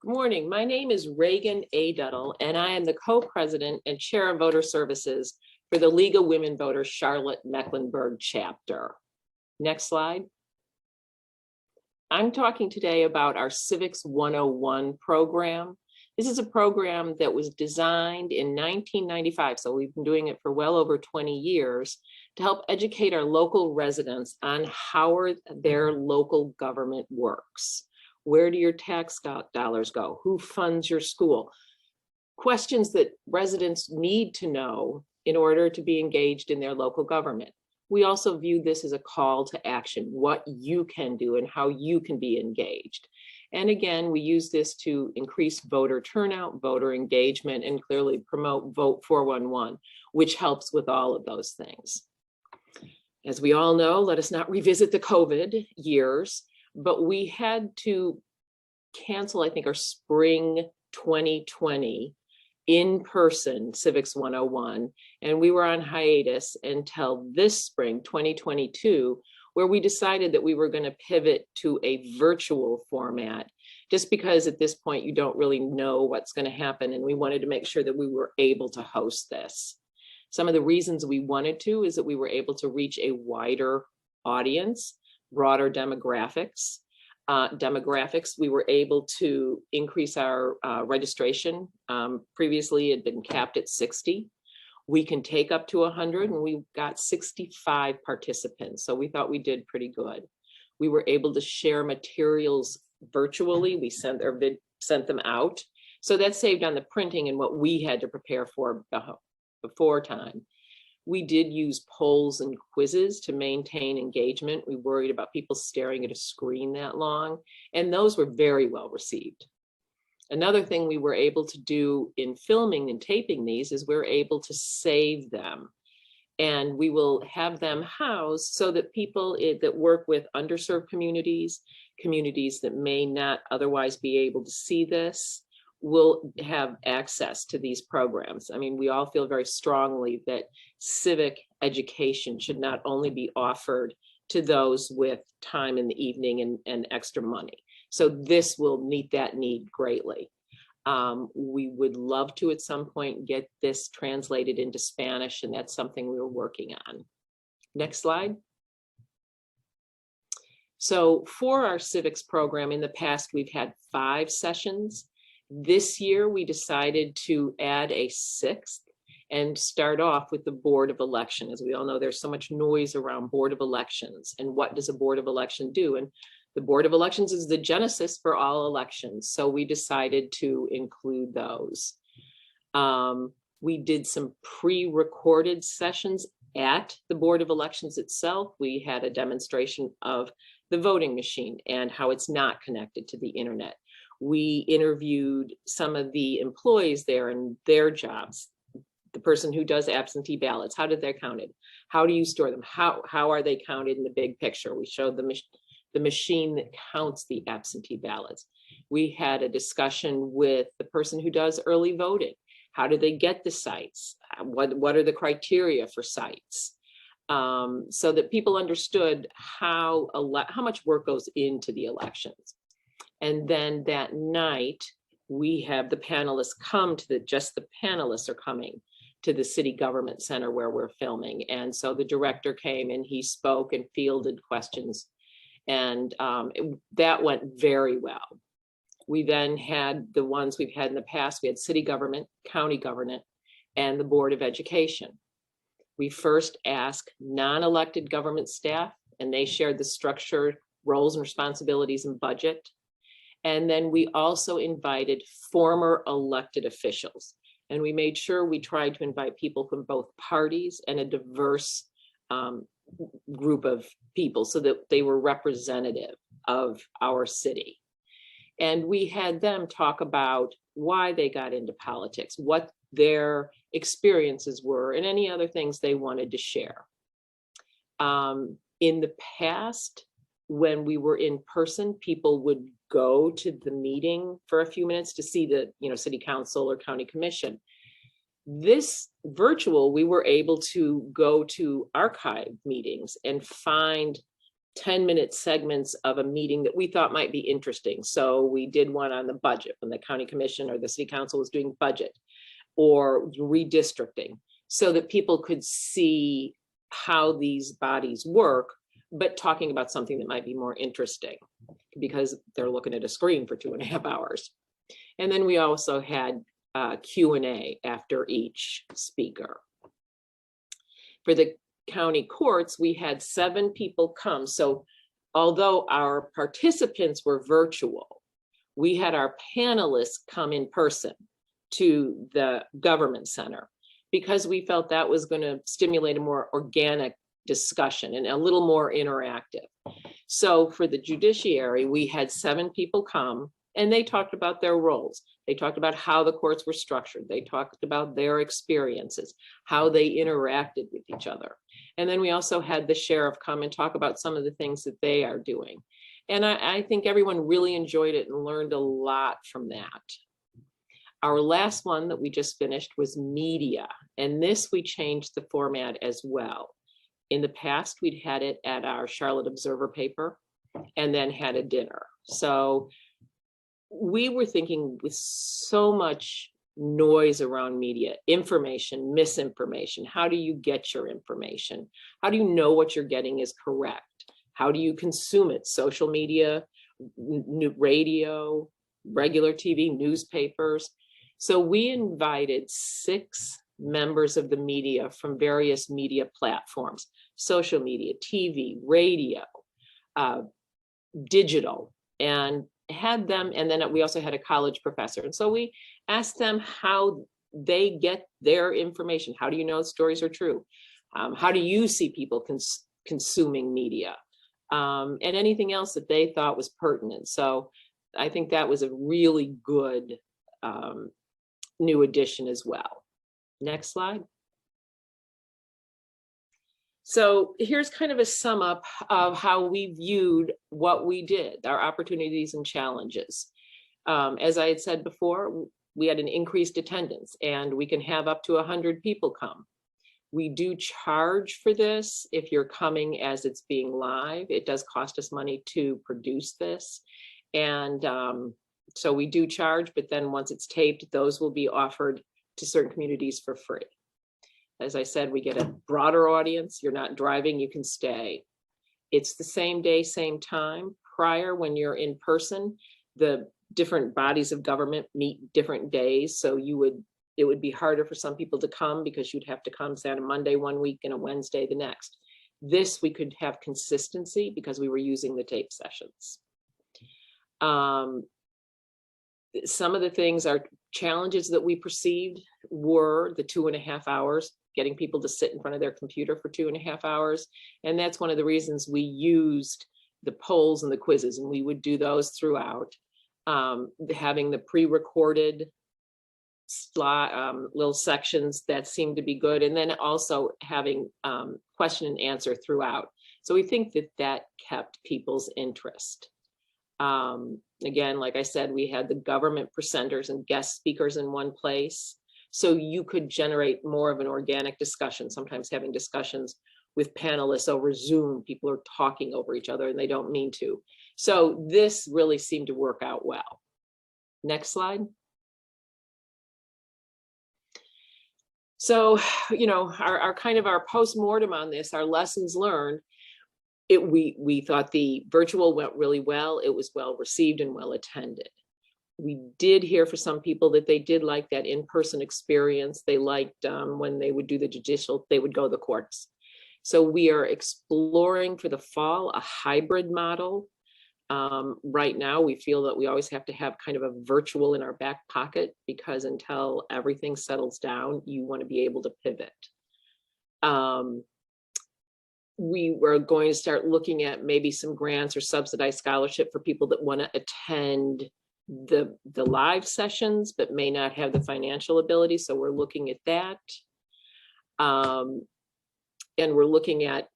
Good morning. My name is Regan Aduddell, and I am the co-president and chair of voter services for the League of Women Voters Charlotte Mecklenburg chapter. Next slide. I'm talking today about our Civics 101 program. This is a program that was designed in 1995, so we've been doing it for well over 20 years, to help educate our local residents on how their local government works. Where do your tax dollars go? Who funds your school? Questions that residents need to know in order to be engaged in their local government. We also view this as a call to action, what you can do and how you can be engaged. And again, we use this to increase voter turnout, voter engagement, and clearly promote Vote 411, which helps with all of those things. As we all know, let us not revisit the COVID years, but we had to cancel, I think, our spring 2020 in-person Civics 101, and we were on hiatus until this spring 2022, where we decided that we were going to pivot to a virtual format, just because at this point you don't really know what's going to happen, and we wanted to make sure that we were able to host this. Some of the reasons we wanted to is that we were able to reach a wider audience, broader demographics. We were able to increase our registration. Previously, it had been capped at 60. We can take up to 100, and we got 65 participants. So we thought we did pretty good. We were able to share materials virtually. We sent them out. So that saved on the printing and what we had to prepare for before time. We did use polls and quizzes to maintain engagement. We worried about people staring at a screen that long, and those were very well received. Another thing we were able to do in filming and taping these is we're able to save them. And we will have them housed so that people that work with underserved communities, communities that may not otherwise be able to see this, will have access to these programs. I mean, we all feel very strongly that civic education should not only be offered to those with time in the evening and extra money. So this will meet that need greatly. We would love to at some point get this translated into Spanish, and that's something we were working on. Next slide. So for our civics program, in the past, we've had 5 sessions. This year, we decided to add a 6th and start off with the Board of Election. As we all know, there's so much noise around Board of Elections and what does a Board of Election do? And the Board of Elections is the genesis for all elections. So we decided to include those. We did some pre-recorded sessions at the Board of Elections itself. We had a demonstration of the voting machine and how it's not connected to the internet. We interviewed some of the employees there and their jobs. The person who does absentee ballots, how did they counted? How do you store them? How are they counted in the big picture? We showed the machine that counts the absentee ballots. We had a discussion with the person who does early voting. How do they get the sites? What are the criteria for sites? So that people understood how much work goes into the elections. And then that night, we have the panelists come to just the panelists are coming to the city government center where we're filming. And so the director came and he spoke and fielded questions. And that went very well. We then had the ones we've had in the past. We had city government, county government, and the Board of Education. We first asked non-elected government staff, and they shared the structure, roles and responsibilities and budget. And then we also invited former elected officials. And we made sure we tried to invite people from both parties and a diverse group of people so that they were representative of our city. And we had them talk about why they got into politics, what their experiences were, and any other things they wanted to share. In the past, when we were in person, people would go to the meeting for a few minutes to see the city council or county commission. This virtual, we were able to go to archive meetings and find 10-minute segments of a meeting that we thought might be interesting. So we did one on the budget when the county commission or the city council was doing budget or redistricting, so that people could see how these bodies work, but talking about something that might be more interesting because they're looking at a screen for 2.5 hours. And then we also had Q&A after each speaker. For the county courts, we had 7 people come. So although our participants were virtual, we had our panelists come in person to the government center because we felt that was going to stimulate a more organic discussion and a little more interactive. So for the judiciary, we had 7 people come and they talked about their roles. They talked about how the courts were structured. They talked about their experiences, how they interacted with each other. And then we also had the sheriff come and talk about some of the things that they are doing. And I think everyone really enjoyed it and learned a lot from that. Our last one that we just finished was media. And this, we changed the format as well. In the past, we'd had it at our Charlotte Observer paper and then had a dinner. So we were thinking with so much noise around media, information, misinformation, how do you get your information? How do you know what you're getting is correct? How do you consume it? Social media, radio, regular TV, newspapers. So we invited 6 members of the media from various media platforms, social media, TV, radio, digital, and had them. And then we also had a college professor. And so we asked them how they get their information. How do you know stories are true? How do you see people consuming media? And anything else that they thought was pertinent. So I think that was a really good new addition as well. Next slide. So here's kind of a sum up of how we viewed what we did, our opportunities and challenges. As I had said before, we had an increased attendance and we can have up to 100 people come. We do charge for this if you're coming as it's being live. It does cost us money to produce this. And so we do charge, but then once it's taped, those will be offered to certain communities for free. As I said, we get a broader audience. You're not driving, you can stay. It's the same day, same time. Prior, when you're in person, the different bodies of government meet different days. So it would be harder for some people to come because you'd have to come, say, on a Monday one week and a Wednesday the next. This, we could have consistency because we were using the tape sessions. Some of the things, our challenges that we perceived were the 2.5 hours, getting people to sit in front of their computer for 2.5 hours. And that's one of the reasons we used the polls and the quizzes, and we would do those throughout. Having the pre-recorded little sections that seemed to be good, and then also having question and answer throughout. So we think that that kept people's interest. Again, like I said, we had the government presenters and guest speakers in one place. So you could generate more of an organic discussion, sometimes having discussions with panelists over Zoom. People are talking over each other and they don't mean to. So this really seemed to work out well. Next slide. So, you know, our kind of our post-mortem on this, our lessons learned, we thought the virtual went really well. It was well received and well attended. We did hear for some people that they did like that in-person experience. They liked when they would do the judicial, they would go to the courts. So we are exploring for the fall a hybrid model. Right now, we feel that we always have to have kind of a virtual in our back pocket because until everything settles down, you want to be able to pivot. We were going to start looking at maybe some grants or subsidized scholarship for people that want to attend the live sessions, but may not have the financial ability. So we're looking at that. And we're looking at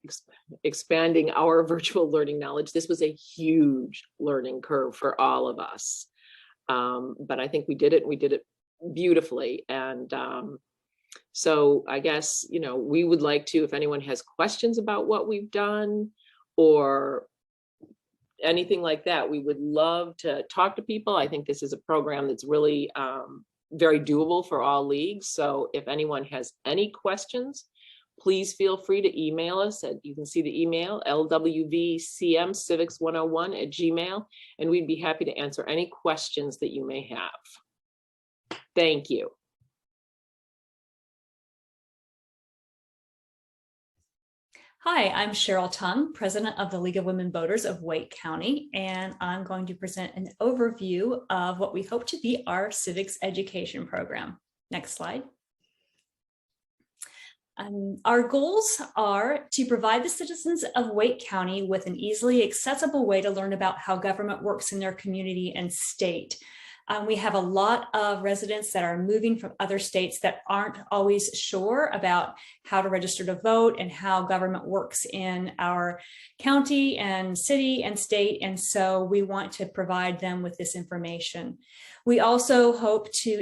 expanding our virtual learning knowledge. This was a huge learning curve for all of us. But I think we did it, and we did it beautifully. And so I guess, you know, we would like to, if anyone has questions about what we've done or anything like that. We would love to talk to people. I think this is a program that's really very doable for all leagues. So if anyone has any questions, please feel free to email us. You can see the email, lwvcmcivics101@gmail, and we'd be happy to answer any questions that you may have. Thank you. Hi, I'm Cheryl Tung, President of the League of Women Voters of Wake County, and I'm going to present an overview of what we hope to be our civics education program. Next slide. Our goals are to provide the citizens of Wake County with an easily accessible way to learn about how government works in their community and state. We have a lot of residents that are moving from other states that aren't always sure about how to register to vote and how government works in our county and city and state. And so we want to provide them with this information. We also hope to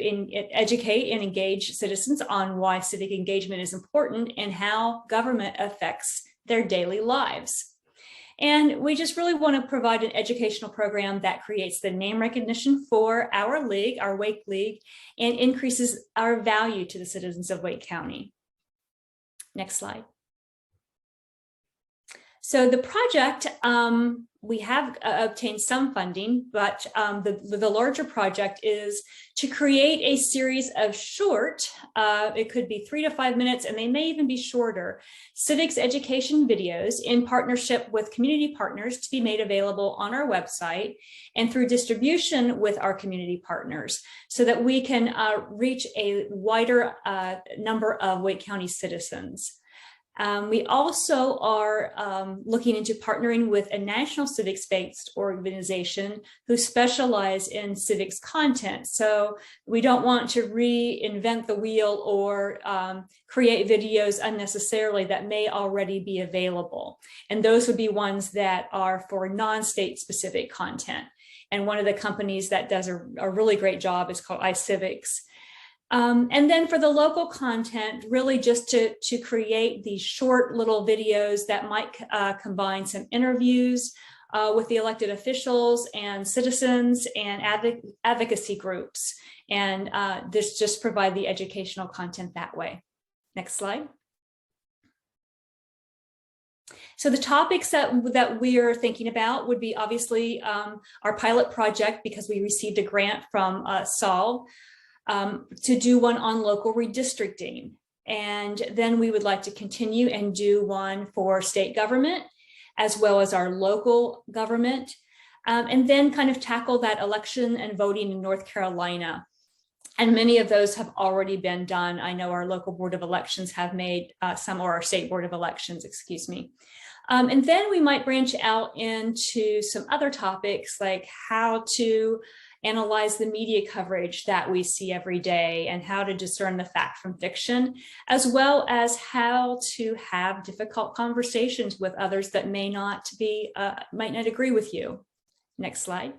educate and engage citizens on why civic engagement is important and how government affects their daily lives. And we just really want to provide an educational program that creates the name recognition for our league, our Wake League, and increases our value to the citizens of Wake County. Next slide. So the project, we have obtained some funding, but the larger project is to create a series of short, it could be 3 to 5 minutes, and they may even be shorter, civics education videos in partnership with community partners to be made available on our website and through distribution with our community partners so that we can reach a wider number of Wake County citizens. We also are looking into partnering with a national civics-based organization who specialize in civics content. So we don't want to reinvent the wheel or create videos unnecessarily that may already be available. And those would be ones that are for non-state specific content. And one of the companies that does a really great job is called iCivics. And then for the local content, really just to create these short little videos that might combine some interviews with the elected officials and citizens and advocacy groups. And this just provide the educational content that way. Next slide. So the topics that we are thinking about would be obviously our pilot project, because we received a grant from Solve. To do one on local redistricting. And then we would like to continue and do one for state government, as well as our local government, and then kind of tackle that election and voting in North Carolina. And many of those have already been done. I know our local board of elections have made some, or our state board of elections, excuse me. And then we might branch out into some other topics like how to analyze the media coverage that we see every day and how to discern the fact from fiction, as well as how to have difficult conversations with others that might not agree with you. Next slide.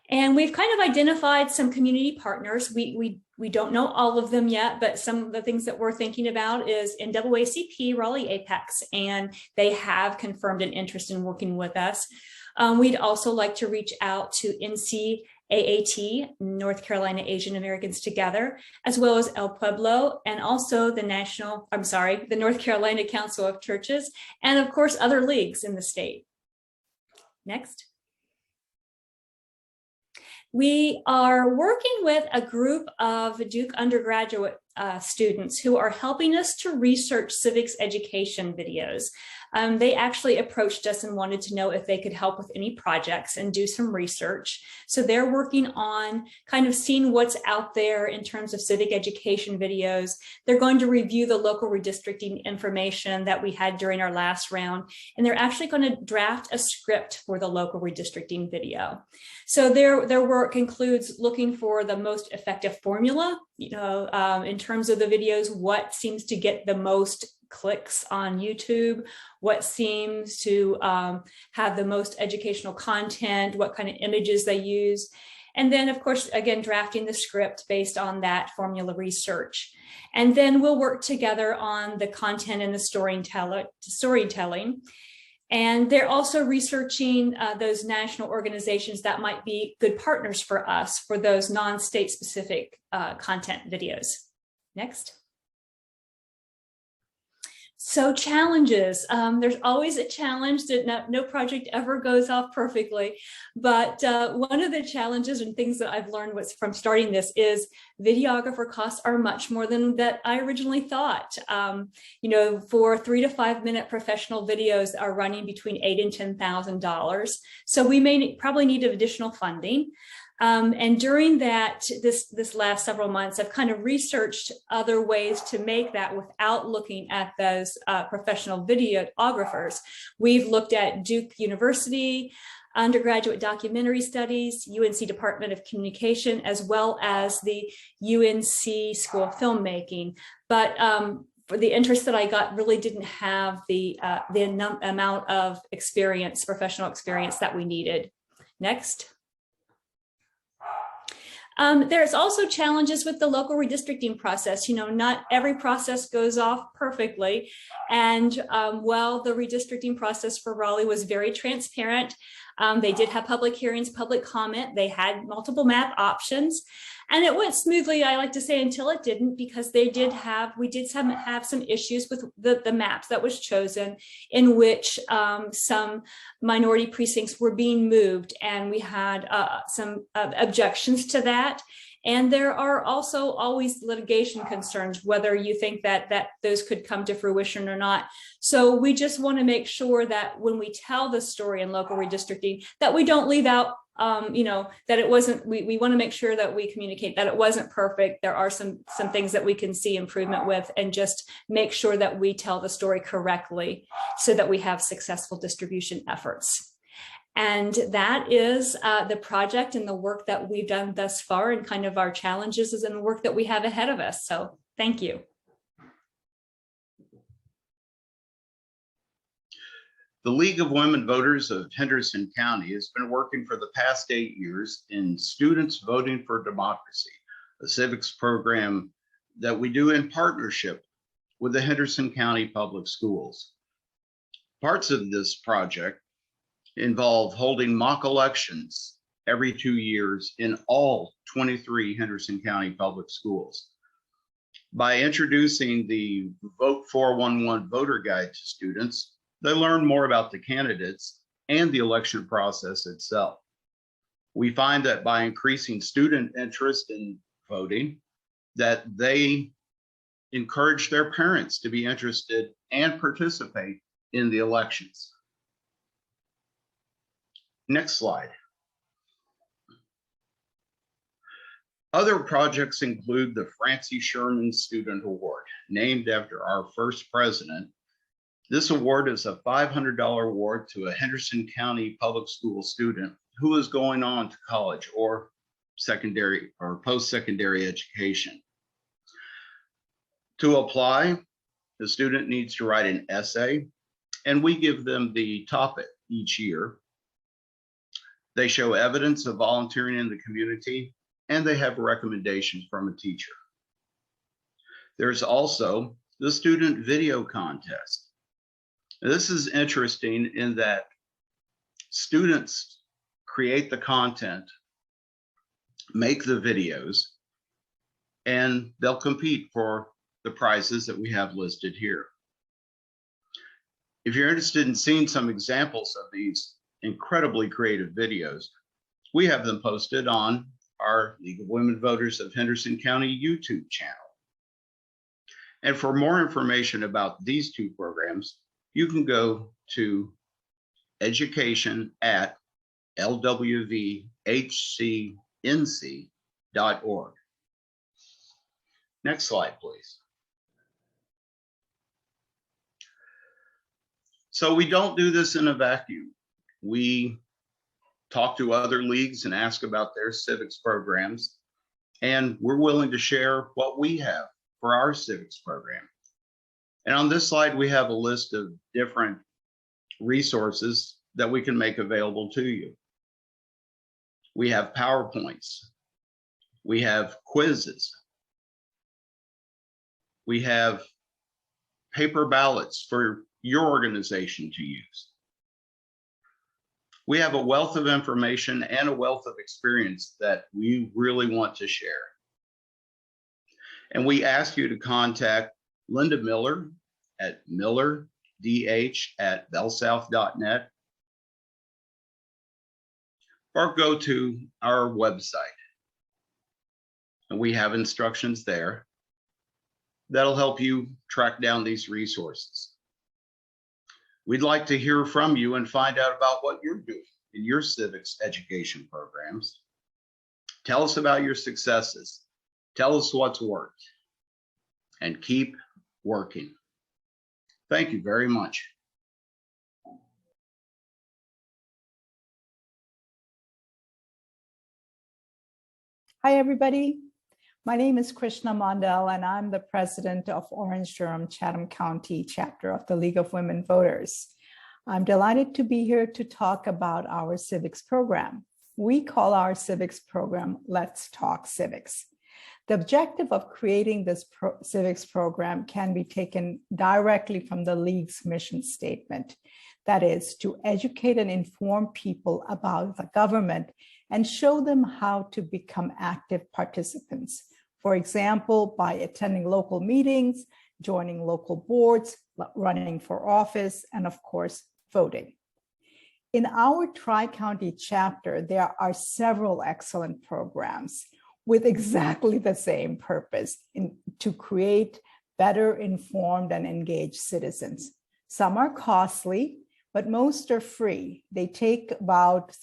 And we've kind of identified some community partners. We don't know all of them yet, but some of the things that we're thinking about is NAACP, Raleigh Apex, and they have confirmed an interest in working with us. We'd also like to reach out to NCAAT, North Carolina Asian Americans Together, as well as El Pueblo, and also the North Carolina Council of Churches, and of course, other leagues in the state. Next. We are working with a group of Duke undergraduate students who are helping us to research civics education videos. They actually approached us and wanted to know if they could help with any projects and do some research. So they're working on kind of seeing what's out there in terms of civic education videos. They're going to review the local redistricting information that we had during our last round, and they're actually going to draft a script for the local redistricting video. So their work includes looking for the most effective formula, in terms of the videos, what seems to get the most clicks on YouTube, what seems to have the most educational content, what kind of images they use. And then, of course, again, drafting the script based on that formula research. And then we'll work together on the content and the storytelling. And they're also researching those national organizations that might be good partners for us for those non-state specific content videos. Next. So challenges, there's always a challenge that no project ever goes off perfectly, but one of the challenges and things that I've learned from starting this is videographer costs are much more than that I originally thought. You know, for 3 to 5 minute professional videos are running between $8,000 and $10,000. So we may probably need additional funding. And during this last several months, I've kind of researched other ways to make that without looking at those professional videographers. We've looked at Duke University, undergraduate documentary studies, UNC Department of Communication, as well as the UNC School of Filmmaking. But for the interest that I got really didn't have the amount of experience, professional experience that we needed. Next. There's also challenges with the local redistricting process. You know, not every process goes off perfectly. And while the redistricting process for Raleigh was very transparent, they did have public hearings, public comment. They had multiple map options. And it went smoothly, I like to say, until it didn't, because we did have some issues with the maps that was chosen, in which some minority precincts were being moved, and we had some objections to that. And there are also always litigation concerns, whether you think that those could come to fruition or not. So we just want to make sure that when we tell the story in local redistricting, that we don't leave out you know, that it wasn't, we want to make sure that we communicate that it wasn't perfect. There are some things that we can see improvement with, and just make sure that we tell the story correctly so that we have successful distribution efforts. And that is the project and the work that we've done thus far, and kind of our challenges and the work that we have ahead of us. So thank you. The League of Women Voters of Henderson County has been working for the past 8 years in Students Voting for Democracy, a civics program that we do in partnership with the Henderson County Public Schools. Parts of this project involve holding mock elections every 2 years in all 23 Henderson County public schools. By introducing the Vote 411 voter guide to students, they learn more about the candidates and the election process itself. We find that by increasing student interest in voting, that they encourage their parents to be interested and participate in the elections. Next slide. Other projects include the Francie Sherman Student Award, named after our first president. This award is a $500 award to a Henderson County public school student who is going on to college or secondary or post-secondary education. To apply, the student needs to write an essay, and we give them the topic each year. They show evidence of volunteering in the community, and they have a recommendation from a teacher. There's also the student video contest. This is interesting in that students create the content, make the videos, and they'll compete for the prizes that we have listed here. If you're interested in seeing some examples of these incredibly creative videos, we have them posted on our League of Women Voters of Henderson County YouTube channel. And for more information about these two programs, you can go to education@LWVHCNC.org. Next slide, please. So we don't do this in a vacuum. We talk to other leagues and ask about their civics programs, and we're willing to share what we have for our civics program. And on this slide, we have a list of different resources that we can make available to you. We have PowerPoints. We have quizzes. We have paper ballots for your organization to use. We have a wealth of information and a wealth of experience that we really want to share. And we ask you to contact Linda Miller at millardh@bellsouth.net or go to our website. And we have instructions there that'll help you track down these resources. We'd like to hear from you and find out about what you're doing in your civics education programs. Tell us about your successes. Tell us what's worked. And keep working. Thank you very much. Hi, everybody. My name is Krishna Mondal, and I'm the president of Orange-Durham Chatham County chapter of the League of Women Voters. I'm delighted to be here to talk about our civics program. We call our civics program Let's Talk Civics. The objective of creating this civics program can be taken directly from the League's mission statement. That is, to educate and inform people about the government and show them how to become active participants. For example, by attending local meetings, joining local boards, running for office, and of course, voting. In our Tri-County chapter, there are several excellent programs with exactly the same purpose, to create better informed and engaged citizens. Some are costly, but most are free. They take about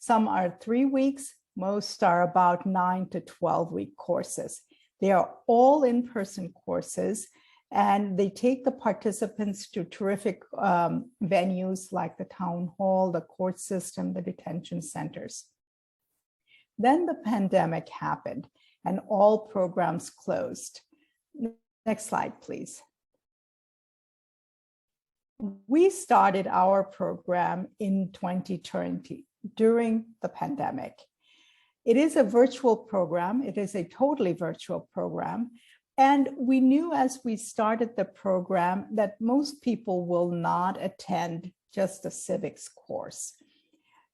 some are 3 weeks, most are about 9 to 12-week courses. They are all in-person courses, and they take the participants to terrific venues like the town hall, the court system, the detention centers. Then the pandemic happened and all programs closed. Next slide, please. We started our program in 2020 during the pandemic. It is a virtual program. It is a totally virtual program. And we knew as we started the program that most people will not attend just a civics course.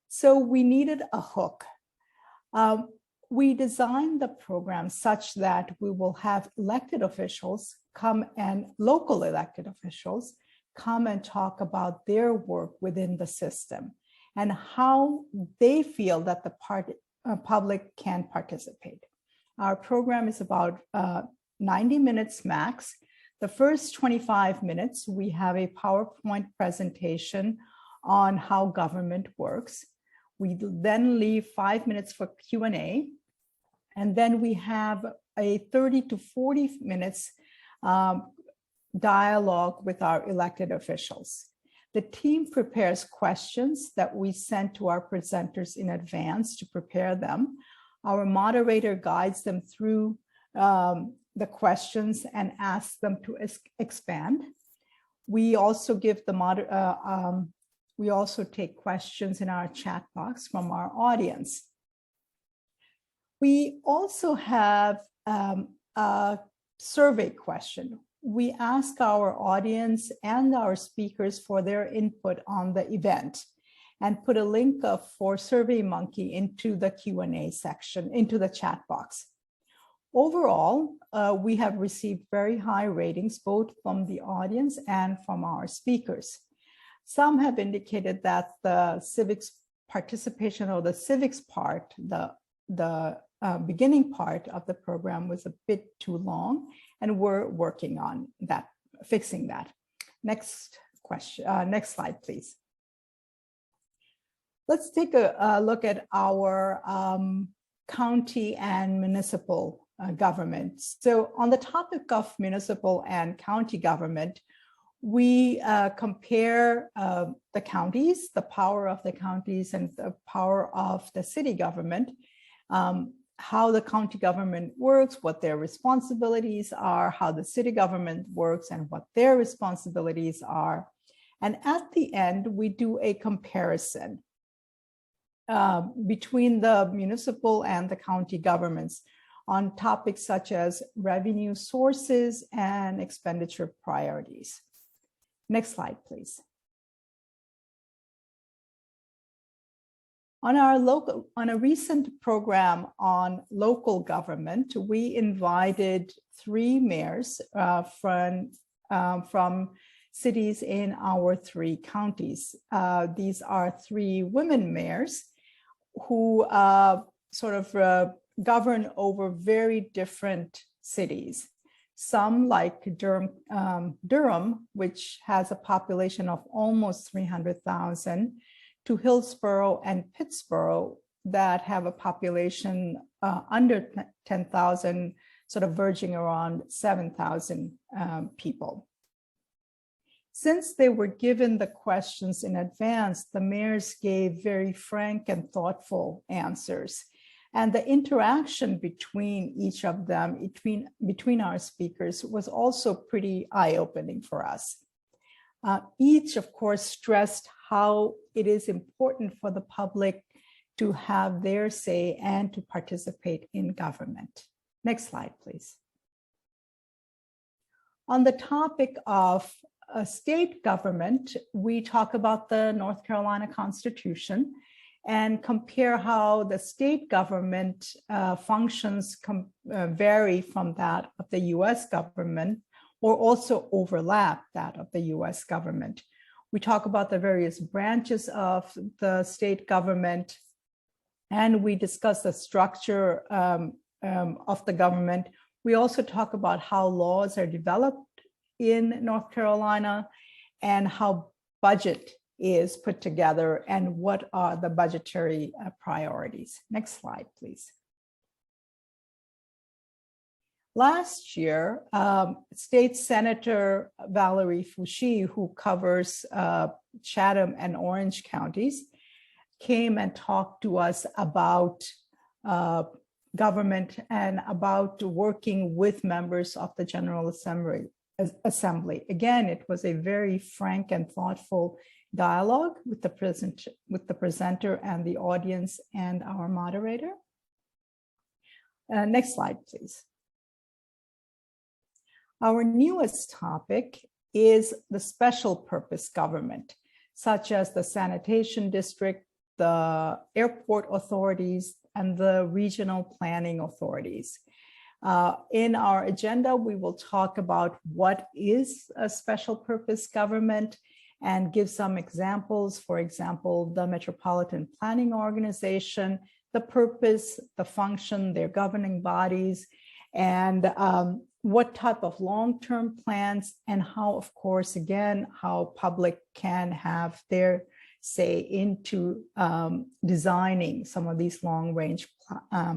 So we needed a hook. We designed the program such that we will have elected officials come and local elected officials come and talk about their work within the system and how they feel that the public can participate. Our program is about 90 minutes max. The first 25 minutes, we have a PowerPoint presentation on how government works. We then leave 5 minutes for Q&A, and then we have a 30 to 40 minutes dialogue with our elected officials. The team prepares questions that we send to our presenters in advance to prepare them. Our moderator guides them through the questions and asks them to expand. We also give the we also take questions in our chat box from our audience. We also have a survey question. We ask our audience and our speakers for their input on the event and put a link for SurveyMonkey into the Q&A section, into the chat box. Overall, we have received very high ratings, both from the audience and from our speakers. Some have indicated that the civics participation or the civics part, the beginning part of the program was a bit too long, and we're working on that, fixing that. Next question, next slide, please. Let's take a look at our county and municipal government. So on the topic of municipal and county government, we compare the counties, the power of the counties and the power of the city government, how the county government works, what their responsibilities are, how the city government works and what their responsibilities are. And at the end, we do a comparison between the municipal and the county governments on topics such as revenue sources and expenditure priorities. Next slide, please. On a recent program on local government, we invited 3 mayors from cities in our 3 counties. These are 3 women mayors who govern over very different cities. Some, like Durham, which has a population of almost 300,000, to Hillsborough and Pittsburgh that have a population under 10,000, sort of verging around 7,000 people. Since they were given the questions in advance, the mayors gave very frank and thoughtful answers. And the interaction between each of them, between our speakers, was also pretty eye-opening for us. Each, of course, stressed how it is important for the public to have their say and to participate in government. Next slide, please. On the topic of state government, we talk about the North Carolina Constitution and compare how the state government functions vary from that of the US government, or also overlap that of the US government. We talk about the various branches of the state government, and we discuss the structure of the government. We also talk about how laws are developed in North Carolina and how budget is put together and what are the budgetary priorities. Next slide, please. Last year, State Senator Valerie Foushee, who covers Chatham and Orange counties, came and talked to us about government and about working with members of the General Assembly. Again, it was a very frank and thoughtful dialogue with the presenter and the audience and our moderator. Next slide, please. Our newest topic is the special purpose government, such as the sanitation district, the airport authorities, and the regional planning authorities. In our agenda, we will talk about what is a special purpose government and give some examples. For example, the Metropolitan Planning Organization, the purpose, the function, their governing bodies, and what type of long-term plans, and how, of course, again, how public can have their say into designing some of these long-range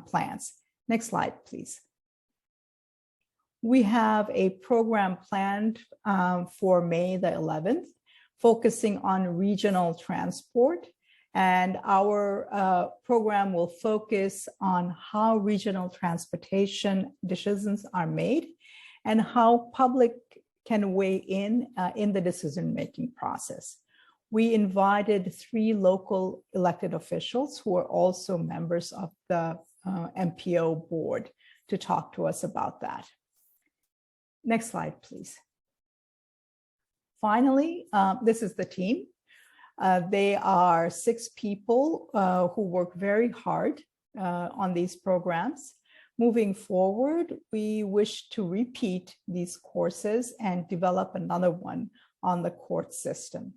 plans. Next slide, please. We have a program planned for May the 11th, focusing on regional transport. And our program will focus on how regional transportation decisions are made and how public can weigh in the decision-making process. We invited 3 local elected officials who are also members of the MPO board to talk to us about that. Next slide, please. Finally, this is the team. They are 6 people who work very hard on these programs. Moving forward, we wish to repeat these courses and develop another one on the court system.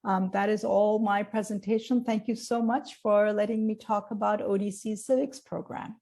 That is all my presentation. Thank you so much for letting me talk about ODC's civics program.